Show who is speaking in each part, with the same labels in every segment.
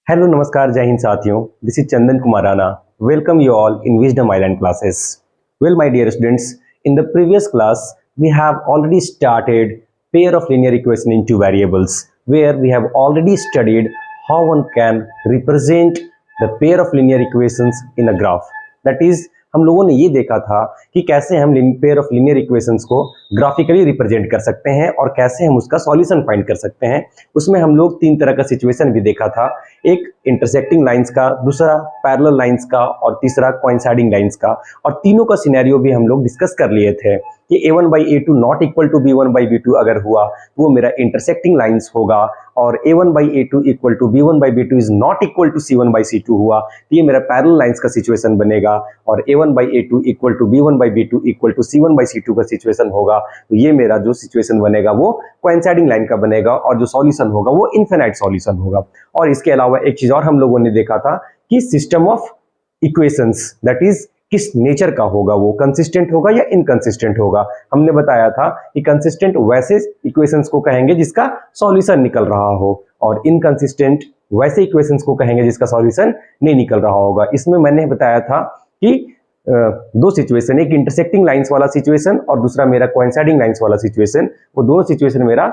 Speaker 1: Hello नमस्कार जय हिंद साथियों, this is Chandan Kumar Rana. Welcome you all in Wisdom Island classes. Well, my dear students, in the previous class we have already started pair of linear equation in two variables, where we have already studied how one can represent the pair of linear equations in a graph. That is, हम लोगों ने ये देखा था कि कैसे हम pair of linear equations को ग्राफिकली रिप्रेजेंट कर सकते हैं और कैसे हम उसका सॉल्यूशन फाइंड कर सकते हैं. उसमें हम लोग तीन तरह का सिचुएशन भी देखा था, एक इंटरसेक्टिंग लाइंस का, दूसरा पैरेलल लाइंस का और तीसरा कोइंसाइडिंग लाइंस का. और तीनों का सिनेरियो भी हम लोग डिस्कस कर लिए थे कि a1 by a2 not equal to b1 by b2 अगर हुआ तो वो मेरा इंटरसेक्टिंग लाइंस होगा, और a1 by a2 equal to b1 by b2 is not equal to c1 by c2 हुआ तो ये मेरा पैरेलल लाइंस का सिचुएशन बनेगा, और a1 by a2 equal to b1 by b2 equal to c1 by c2 का situation होगा. तो ये मेरा जो सिचुएशन बनेगा वो कोइंसाइडिंग लाइन का बनेगा, और जो सॉल्यूशन होगा वो इनफिनाइट सॉल्यूशन होगा. और इसके अलावा एक चीज और हम लोगों ने देखा था कि system of equations, that is किस नेचर का होगा, वो कंसिस्टेंट होगा या इनकंसिस्टेंट होगा. हमने बताया था कि कंसिस्टेंट वैसे इक्वेशंस को कहेंगे जिसका सॉल्यूशन निकल रहा हो, और इनकंसिस्टेंट वैसे इक्वेशंस को कहेंगे जिसका सॉल्यूशन नहीं निकल रहा होगा. इसमें मैंने बताया था कि दो सिचुएशन, एक इंटरसेक्टिंग लाइंस वाला सिचुएशन और दूसरा मेरा कोइंसाइडिंग लाइंस वाला सिचुएशन, वो दोनों सिचुएशन मेरा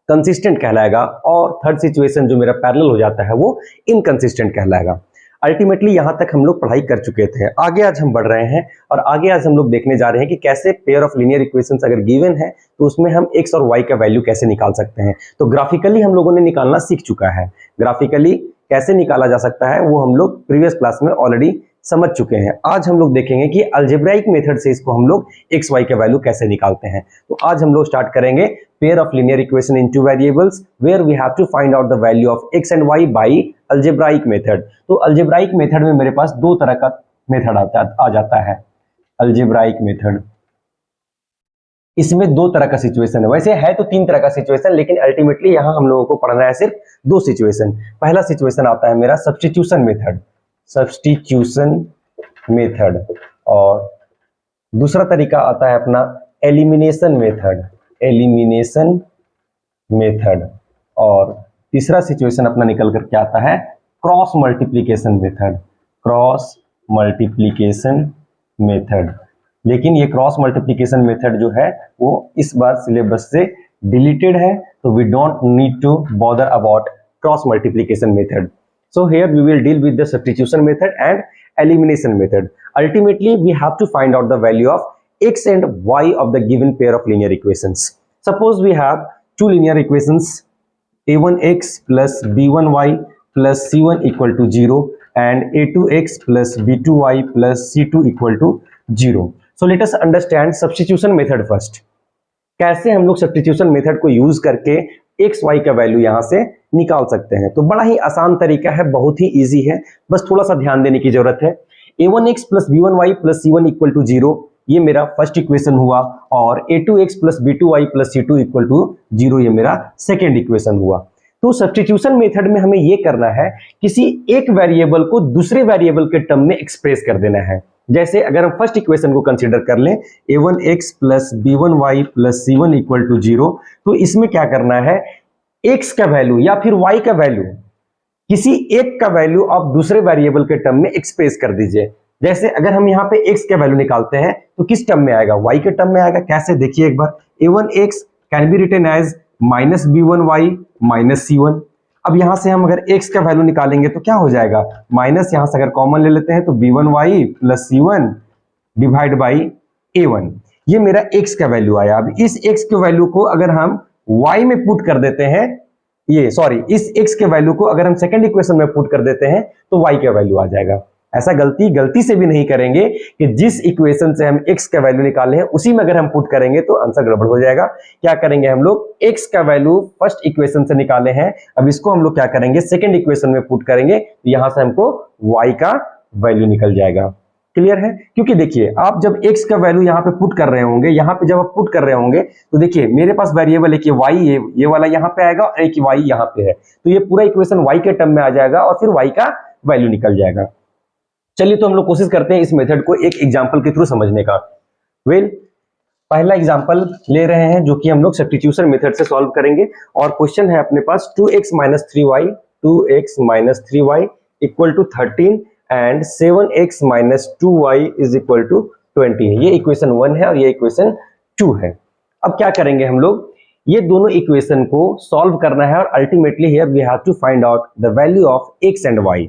Speaker 1: कंसिस्टेंट कहलाएगा, और थर्ड सिचुएशन जो मेरा पैरेलल हो जाता है वो इनकंसिस्टेंट कहलाएगा. अल्टीमेटली यहां तक हम लोग पढ़ाई कर चुके थे. आगे आज हम बढ़ रहे हैं, और आगे आज हम लोग देखने जा रहे हैं कि कैसे पेयर ऑफ लीनियर इक्वेशंस अगर गिवन है तो उसमें हम x और y का वैल्यू कैसे निकाल सकते हैं. तो ग्राफिकली हम लोगों ने निकालना सीख चुका है. ग्राफिकली कैसे निकाला जा सकता है वो हम लोग प्रीवियस क्लास में ऑलरेडी समझ चुके हैं. आज हम लोग देखेंगे कि अलजेब्राइक मेथड से इसको हम लोग x y का वैल्यू कैसे निकालते हैं. तो आज हम लोग स्टार्ट करेंगे pair of linear equation in two variables where we have to find out the value of x and y by algebraic method. तो अलजेब्राइक मेथड में मेरे पास दो तरह का मेथड आ जाता है. अलजेब्राइक मेथड, इसमें दो तरह का सिचुएशन है. वैसे है तो तीन तरह का सिचुएशन, लेकिन अल्टीमेटली यहां हम लोगों को पढ़ना है सिर्फ दो सिचुएशन. पहला सिचुएशन आता है मेरा सब्स्टिट्यूशन मेथड, सब्स्टिट्यूशन मेथड, और दूसरा तरीका आता है अपना एलिमिनेशन मेथड, एलिमिनेशन मेथड, और तीसरा सिचुएशन अपना निकल करके आता है cross multiplication method, cross multiplication method. लेकिन ये क्रॉस मल्टीप्लिकेशन मेथड जो है वो इस बार सिलेबस से डिलीटेड है, तो we don't need to bother about cross multiplication method. So here we will deal with the substitution method and elimination method. Ultimately, we have to find out the value of x and y of the given pair of linear equations. Suppose we have two linear equations, a1x plus b1y plus c1 equal to 0 and a2x plus b2y plus c2 equal to 0. So let us understand substitution method first. कैसे हम लोग substitution method को use करके x Y का value यहां से निकाल सकते हैं. तो बड़ा ही आसान तरीका है, बहुत ही इजी है, बस थोड़ा सा ध्यान देने की जरूरत है. a1x plus b1y plus c1 equal to 0 ये मेरा फर्स्ट इक्वेशन हुआ, और a2x plus b2y plus c2 equal to 0 ये मेरा सेकेंड इक्वेशन हुआ. तो सब्स्टिट्यूशन मेथड में हमें ये करना है, किसी एक वेरिएबल को दूसरे वेरिएबल के टर्म में एक्सप्रेस कर देना है. जैसे अगर हम फर्स्ट इक्वेशन को कंसीडर कर लें a1x plus b1y plus c1 equal to 0, तो इसमें क्या करना है, x का वैल्यू या फिर y का वैल्यू, किसी एक का वैल्यू आप दूसरे वेरिएबल के टर्म में एक्सप्रेस कर दीजिए. जैसे अगर हम यहाँ पे x का वैल्यू निकालते हैं तो किस टर्म में आएगा, y के टर्म में आएगा. कैसे, देखिए एक बार, a1x can be written as minus b1y minus c1. अब यहां से हम अगर x का वैल्यू निकालेंगे तो क्या हो जाएगा, माइनस यहां से अगर कॉमन ले लेते हैं तो b1y plus c1 divide by a1, ये मेरा x का वैल्यू आया. अब इस x के वैल्यू को अगर हम y में पुट कर देते हैं, इस x के वैल्यू को अगर हम सेकंड इक्वेशन में पुट कर देते हैं तो y का वैल्यू आ जाएगा. ऐसा गलती से भी नहीं करेंगे कि जिस इक्वेशन से हम x का वैल्यू निकाले हैं उसी में अगर हम पुट करेंगे तो आंसर गड़बड़ हो जाएगा. क्या करेंगे हम लोग, x का वैल्यू फर्स्ट इक्वेशन से निकाले हैं, अब इसको हम लोग क्या करेंगे, सेकंड इक्वेशन में पुट करेंगे, तो यहां से हमको y का वैल्यू निकल जाएगा. क्लियर है, क्योंकि देखिए आप जब x का वैल्यू यहाँ पे पुट कर रहे होंगे, यहाँ पे जब आप पुट कर रहे होंगे तो देखिए मेरे पास वेरिएबल एक y, ये वाला यहाँ पे आएगा और एक y यहाँ पे है, तो ये पूरा इक्वेशन y के टर्म में आ जाएगा और फिर y का वैल्यू निकल जाएगा. चलिए तो हम लोग कोशिश करते हैं इस मेथड को एक एग्जांपल के थ्रू समझने का. पहला एग्जांपल ले रहे हैं जो कि हम लोग सब्स्टिट्यूशन मेथड से सॉल्व करेंगे, और क्वेश्चन है अपने पास 2x minus 3y 2x minus 3y equal to 13 and 7x minus 2y is equal to 20। ये इक्वेशन 1 है और ये इक्वेशन 2 है। अब क्या करेंगे हम लोग, ये दोनों इक्वेशन को सॉल्व करना है और ultimately here we have to find out the value of x and y।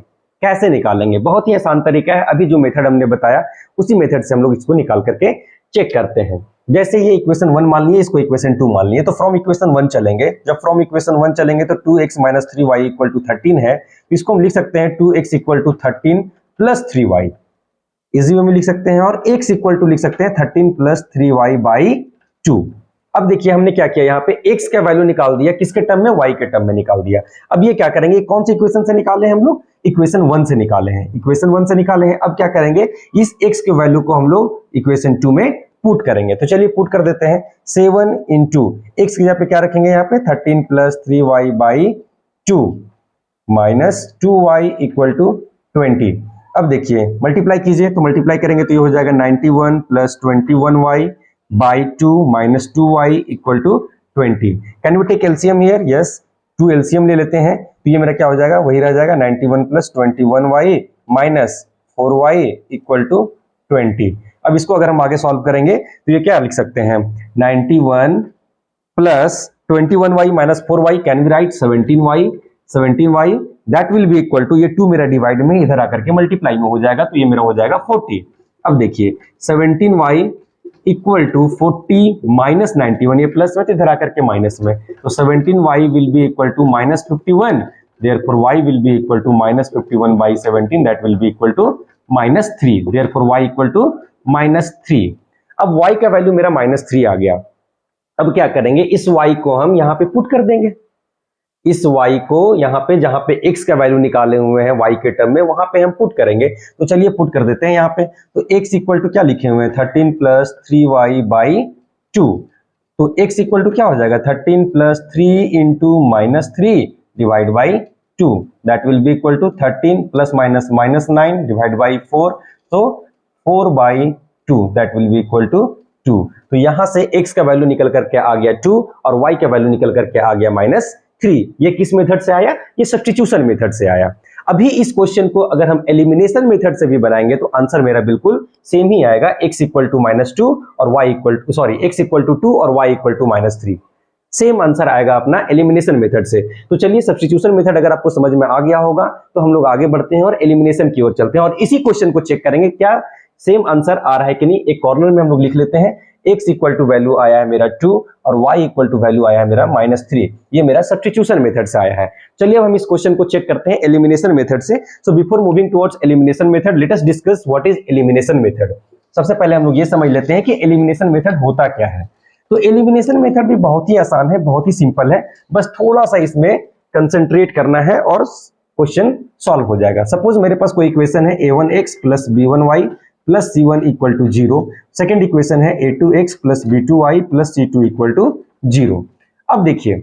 Speaker 1: कैसे निकालेंगे, बहुत ही आसान तरीका है। अभी जो मेथड हमने बताया उसी मेथड से हम लोग इसको निकाल करके चेक करते हैं। जैसे ये इक्वेशन 1 मान लिए, इसको इक्वेशन 2 मान लिए, तो फ्रॉम इक्वेशन 1 चलेंगे। जब फ्रॉम इक्वेशन 1 चलेंगे तो 2x minus 3y equal to 13 है, इसको हम लिख सकते हैं 2x equal to 13 plus 3y, easy way में लिख सकते हैं, और x इक्वल टू लिख सकते हैं 13 प्लस 3y बाई 2। अब देखिए हमने क्या किया, यहाँ पे x का वैल्यू निकाल दिया, किसके टर्म में, y के टर्म में निकाल दिया। अब ये क्या करेंगे, कौन सी इक्वेशन से निकाले हम लोग, इक्वेशन 1 से निकाले हैं, इक्वेशन 1 से निकाले हैं। अब क्या करेंगे, इस x के वैल्यू को हम लोग इक्वेशन 2 में पुट करेंगे। तो चलिए पुट कर देते हैं। 7 इंटू एक्स की जगह पे क्या रखेंगे, यहाँ पे 13 plus 3y by 2 minus 2y equal to 20। अब देखिए मल्टीप्लाई कीजिए, तो मल्टीप्लाई करेंगे तो ये हो जाएगा 91 plus 21y by 2 minus 2y equal to 20। Can we take LCM here, yes, 2 LCM ले लेते हैं, तो ये मेरा क्या हो जाएगा, वही रह जाएगा 91 plus 21y minus 4y equal to 20। अब इसको अगर हम आगे सॉल्व करेंगे तो ये क्या लिख सकते हैं, 91 plus 21y minus 4y, can be write 17y that will be equal to, ये 2 मेरा डिवाइड में इधर आकर के मल्टीप्लाई में हो जाएगा, तो ये मेरा हो जाएगा 40। अब देखिए 17y इक्वल टू 40 माइनस 91, ये प्लस में तो इधर आकर के माइनस में, तो 17y will be equal to minus 51, therefore y will be equal to minus 51 by 17, that will be equal to minus 3, therefore y equal to minus 3। अब y का वैल्यू मेरा माइनस 3 आ गया। अब क्या करेंगे, इस y को हम यहाँ पे पुट कर देंगे, इस y को यहाँ पे, जहां पे x का वैल्यू निकाले हुए हैं y के टर्म में, वहां पे हम पुट करेंगे। तो चलिए पुट कर देते हैं यहाँ पे। तो x इक्वल टू क्या लिखे हुए हैं, 13 प्लस 3y बाई 2, तो x इक्वल टू क्या हो जाएगा, 13 plus 3 into minus 3 divide by 2, that will be equal to 13 plus minus minus 9 divide by 4, तो 4 by 2 that will be equal to 2। तो यहां से x का वैल्यू निकल करके आ गया 2 और y का वैल्यू निकल करके आ गया माइनस 3। ये किस मेथड से आया, ये सब्स्टिट्यूशन मेथड से आया। अभी इस क्वेश्चन को अगर हम एलिमिनेशन मेथड से भी बनाएंगे तो आंसर मेरा बिल्कुल सेम ही आएगा, x इक्वल टू माइनस 2 और y equal to, sorry, x equal to 2 और y equal to minus 3, same answer आएगा अपना एलिमिनेशन मेथड से। तो चलिए सब्स्टिट्यूशन मेथड अगर आपको समझ में आ गया होगा तो हम लोग आगे बढ़ते हैं और एलिमिनेशन की ओर चलते हैं और इसी क्वेश्चन को चेक करेंगे क्या सेम आंसर आ रहा है कि नहीं। एक कॉर्नर में हम लोग लिख लेते हैं, x इक्वल टू वैल्यू आया है मेरा 2 और y इक्वल टू वैल्यू आया है मेरा माइनस 3, ये मेरा सब्स्टिट्यूशन मेथड से आया है। चलिए अब हम इस क्वेश्चन को चेक करते हैं एलिमिनेशन मेथड से। So before moving towards elimination method, let us discuss what is elimination method. सबसे पहले हम लोग ये समझ लेते हैं कि एलिमिनेशन मेथड होता क्या है। तो एलिमिनेशन मेथड भी बहुत ही आसान है, बहुत ही सिंपल है, बस थोड़ा सा इसमें कंसंट्रेट करना है और क्वेश्चन सॉल्व हो जाएगा। सपोज मेरे पास कोई इक्वेशन है a1x plus b1y plus c1 equal to 0, second equation है a2x plus b2y plus c2 equal to 0। अब देखिए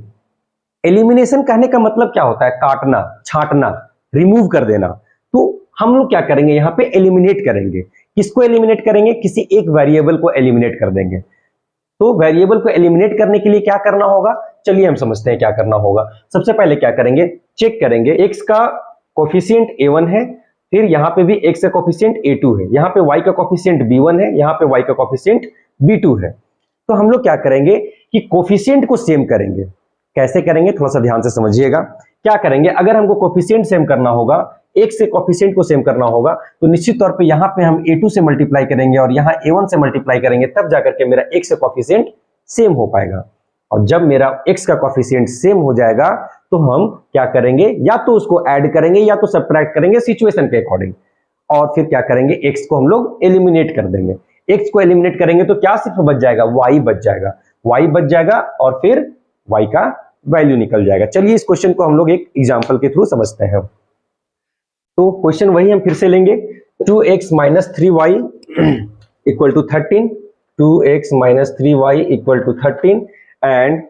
Speaker 1: एलिमिनेशन कहने का मतलब क्या होता है, काटना, छांटना, रिमूव कर देना। तो हम लोग क्या करेंगे, यहाँ पे एलिमिनेट करेंगे। किसको एलिमिनेट करेंगे, किसी एक वेरिएबल को एलिमिनेट कर देंगे। तो वेरिएबल को एलिमिनेट करने के लिए क्या करना होगा, चलिए हम समझते हैं क्या करना होगा। सबसे पहले क्या करेंगे, चेक करेंगे x का कोफिशिएंट a1 है, फिर यहाँ पे भी x का कोफिशिएंट a2 है, यहाँ पे y का कोफिशिएंट b1 है, यहाँ पे y का कोफिशिएंट b2 है। तो हम लोग क्या करेंगे कि कोफिशिएंट को सेम करेंगे। कैसे करेंगे, थोड़ा सा ध्यान से समझिएगा। क्या करेंगे, अगर हमको कोफिशिएंट सेम करना होगा, x से कोफिशिएंट को सेम करना होगा, तो निश्चित तौर पे यहाँ पे हम a2 से मल्टीप्लाई करेंगे और यहाँ a1 से मल्टीप्लाई करेंगे, तब जाकर के मेरा x का कोफिशिएंट सेम हो पाएगा। और जब मेरा x का कोफिशिएंट सेम हो जाएगा तो हम क्या करेंगे, या तो उसको ऐड करेंगे या तो सब्ट्रैक्ट करेंगे सिचुएशन के अकॉर्डिंग, और फिर क्या करेंगे, x को हम लोग एलिमिनेट कर देंगे। x को एलिमिनेट करेंगे तो क्या सिर्फ बच जाएगा, y बच जाएगा, y बच जाएगा और फिर y का वैल्यू निकल जाएगा। चलिए इस क्वेश्चन को हम लोग एक एग्जांपल के थ्रू समझते हैं। तो क्वेश्चन वही हम फिर से लेंगे, 2x minus 3y equal to 13, 2x minus 3y equal to 13 and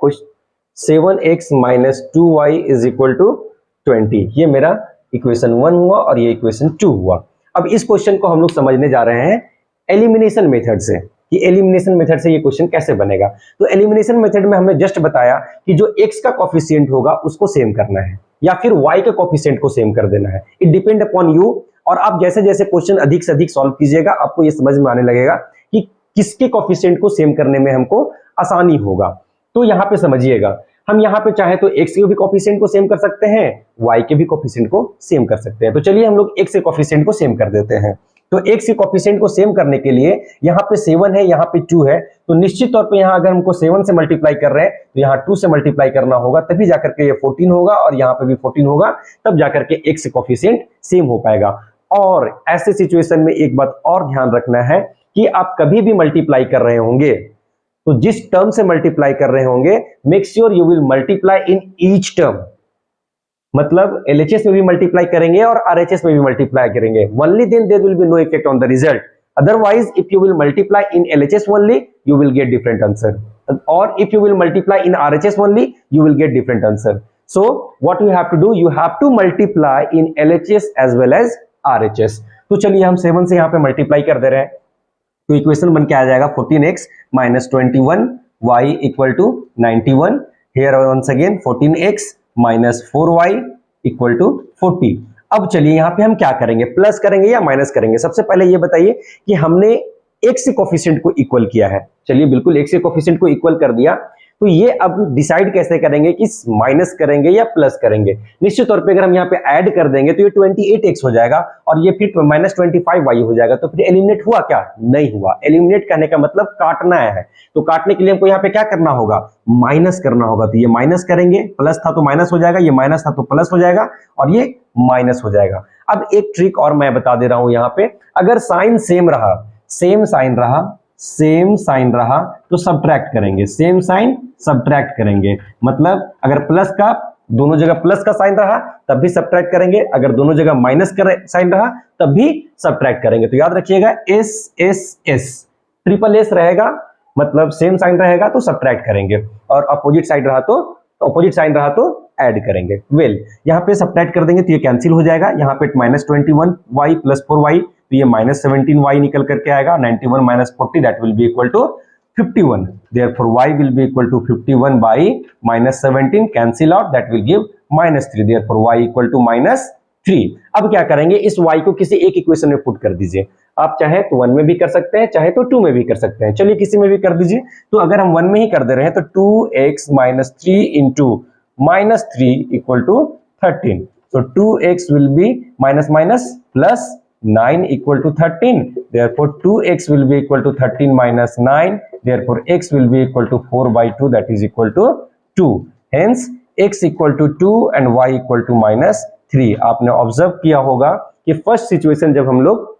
Speaker 1: 7x minus 2y is equal to 20। ये मेरा इक्वेशन 1 हुआ और ये इक्वेशन 2 हुआ। अब इस क्वेश्चन को हम लोग समझने जा रहे हैं एलिमिनेशन मेथड से, कि एलिमिनेशन मेथड से ये क्वेश्चन कैसे बनेगा। तो एलिमिनेशन मेथड में हमने जस्ट बताया कि जो x का कोफिशिएंट होगा उसको सेम करना है, या फिर y के कोफिशिएंट को सेम कर देना है। It depend upon you. और आप जैसे जैसे क्वेश्चन अधिक से अधिक सॉल्व कीजिएगा आपको ये समझ में आने लगेगा कि किसके कोफिशिएंट को सेम करने में हमको आसानी होगा। तो यहाँ पे समझिएगा, हम यहाँ पे चाहे तो x के भी कोफिशिएंट को सेम कर सकते हैं, y के भी कोफिशिएंट को सेम कर सकते हैं। तो चलिए हम लोग x के कोफिशिएंट को सेम कर देते हैं। तो x के कोफिशिएंट को सेम करने के लिए यहाँ पे 7 है, यहाँ पे 2 है, तो निश्चित तौर पे यहाँ अगर हमको 7 से मल्टीप्लाई कर रहे हैं तो यहाँ 2 से मल्टीप्लाई करना होगा, तभी जाकर के ये 14 होगा और यहाँ पे भी 14 होगा, तब जाकर के x कोफिशिएंट सेम हो पाएगा। और ऐसे सिचुएशन में एक बात और ध्यान रखना है कि आप कभी भी मल्टीप्लाई कर रहे होंगे तो जिस टर्म से मल्टीप्लाई कर रहे होंगे make sure you will multiply in each term. मतलब LHS में भी मल्टीप्लाई करेंगे और RHS में भी मल्टीप्लाई करेंगे, only then there will be no effect on the result. Otherwise, if you will multiply in LHS only, you will get different answer. Or if you will multiply in RHS only, you will get different answer. So, what you have to do, you have to multiply in LHS as well as RHS. तो चलिए हम 7 से यहाँ पे multiply कर दे रहे हैं, तो इक्वेशन बन के आ जाएगा 14x minus 21 y equal to 91. Here once again 14x minus 4y equal to 40. अब चलिए यहाँ पे हम क्या करेंगे, प्लस करेंगे या माइनस करेंगे। सबसे पहले ये बताइए कि हमने x के कोफिशिएंट को इक्वल किया है। चलिए बिल्कुल x के कोफिशिएंट को इक्वल कर दिया, तो ये अब डिसाइड कैसे करेंगे कि माइनस करेंगे या प्लस करेंगे। निश्चित तौर पे अगर हम यहाँ पे ऐड कर देंगे तो ये 28x हो जाएगा और ये फिर माइनस 25y हो जाएगा। तो फिर एलिमिनेट हुआ क्या? नहीं हुआ। एलिमिनेट करने का मतलब काटना है, तो काटने के लिए हमको यहाँ पे क्या करना होगा, माइनस करना होगा। तो ये माइनस करेंगे, प्लस था तो माइनस हो जाएगा, ये माइनस था तो प्लस हो जाएगा और ये माइनस हो जाएगा। अब एक ट्रिक और मैं बता दे रहा हूं यहाँ पे, अगर साइन सेम रहा, सेम साइन रहा तो सब्ट्रैक्ट करेंगे, सेम साइन सब्ट्रैक्ट करेंगे। मतलब अगर प्लस का दोनों जगह प्लस का साइन रहा तब भी सब्ट्रैक्ट करेंगे, अगर दोनों जगह माइनस का साइन रहा तब भी सब्ट्रैक्ट करेंगे। तो याद रखिएगा एस ट्रिपल एस रहेगा, मतलब सेम साइन रहेगा तो सब्ट्रैक्ट करेंगे, और अपोजिट साइड रहा तो अपोजिट साइन रहा तो ऐड करेंगे। वेल यहाँ पे सब्ट्रैक्ट कर देंगे तो ये कैंसिल हो जाएगा। यहाँ पे माइनस 21y प्लस 4y, तो ये माइनस 17y निकल करके आएगा। 91 minus 40 that will be equal to 51। Therefore y will be equal to 51 by minus 17, cancel out, that will give minus 3। Therefore y equal to minus 3। अब क्या करेंगे, इस y को किसी एक इक्वेशन में पुट कर दीजिए। आप चाहे तो 1 में भी कर सकते हैं, चाहे तो 2 में भी कर सकते हैं। चलिए किसी में भी कर दीजिए। तो अगर हम 1 में ही कर दे रहे हैं तो 2x minus 3 into minus 3 equal to 13। So 2x will be minus minus plus 9 equal to 13. Therefore 2x will be equal to 13 minus 9. Therefore x will be equal to 4 by 2, that is equal to 2. Hence x equal to 2 and y equal to minus 3. आपने observe किया होगा कि first situation जब हम लोग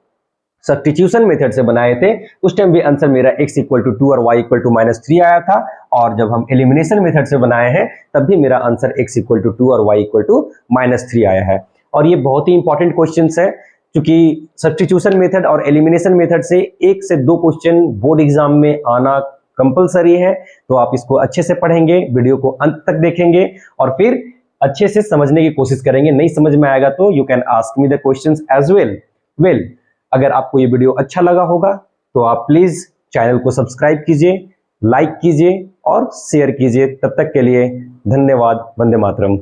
Speaker 1: substitution method से बनाए थे उस टाइम भी आंसर मेरा x इक्वल टू 2 और y इक्वल टू माइनस 3 आया था, और जब हम एलिमिनेशन मेथड से बनाए हैं तब भी मेरा आंसर x इक्वल टू 2 और y इक्वल टू माइनस 3 आया है। और ये बहुत ही इंपॉर्टेंट क्वेश्चंस है, क्योंकि सब्स्टिट्यूशन मेथड और एलिमिनेशन मेथड से 1 से 2 क्वेश्चन बोर्ड एग्जाम में आना कंपलसरी है। तो आप इसको अच्छे से पढ़ेंगे, वीडियो को अंत तक देखेंगे और फिर अच्छे से समझने की कोशिश करेंगे। नहीं समझ में आएगा तो you can ask me the questions as well. अगर आपको ये वीडियो अच्छा लगा होगा तो आप प्लीज चैनल को सब्सक्राइब कीजिए, लाइक कीजिए और शेयर कीजिए। तब तक के लिए धन्यवाद। वंदे मातरम।